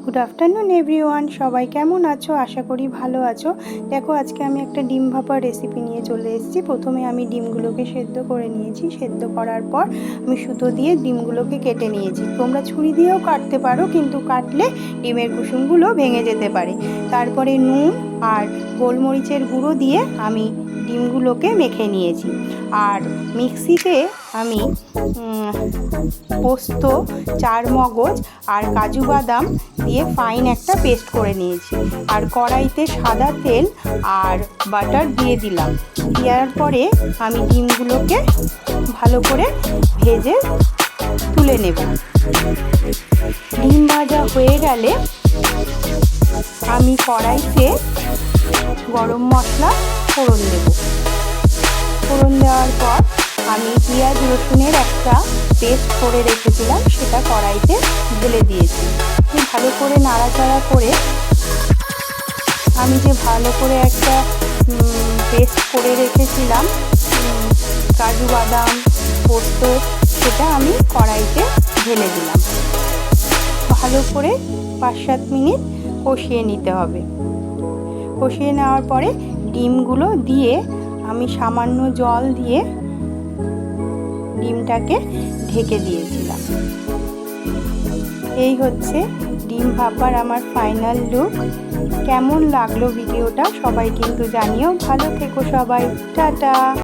Good afternoon everyone, সবাই কেমন আছো? আশা করি ভালো আছো। দেখো, আজকে আমি একটা ডিম ভাপার রেসিপি নিয়ে চলে এসেছি। প্রথমে আমি ডিমগুলোকে সেদ্ধ করে নিয়েছি। সেদ্ধ করার পর আমি সুতো দিয়ে ডিমগুলোকে কেটে নিয়েছি। তোমরা ছুরি দিয়েও কাটতে পারো, কিন্তু কাটলে ডিমের কুসুমগুলো ভেঙে যেতে পারে। তারপরে নুন আর গোলমরিচের গুঁড়ো দিয়ে আমি ডিমগুলোকে মেখে নিয়েছি। আর মিক্সিতে আমি পোস্ত, চারমগজ আর কাজু বাদাম দিয়ে ফাইন একটা পেস্ট করে নিয়েছি। আর কড়াইতে সাদা তেল আর বাটার দিয়ে দিলাম। দেওয়ার পরে আমি ডিমগুলোকে ভালো করে ভেজে তুলে নেব। ডিম ভাজা হয়ে গেলে আমি কড়াইতে গরম মশলা ফোড়ন দেব। ফোড়ন দেওয়ার পর আমি পেঁয়াজ রসুনের একটা পেস্ট করে রেখেছিলাম, সেটা কড়াইতে ঢেলে দিয়েছি। ভালো করে নাড়াচাড়া করে আমি যে ভালো করে একটা পেস্ট করে রেখেছিলাম কাজু বাদাম পোস্ত, সেটা আমি কড়াইতে ঢেলে দিলাম। ভালো করে 5-7 মিনিট কষিয়ে নিতে হবে। কষিয়ে নেওয়ার পরে ডিমগুলো দিয়ে আমি সামান্য জল দিয়ে ডিমটাকে ঢেকে দিয়েছিলাম। এই হচ্ছে ডিম ভাপার আমার ফাইনাল লুক। কেমন লাগলো ভিডিওটা সবাই কিন্তু জানিও। ভালো থেকো সবাই, টাটা।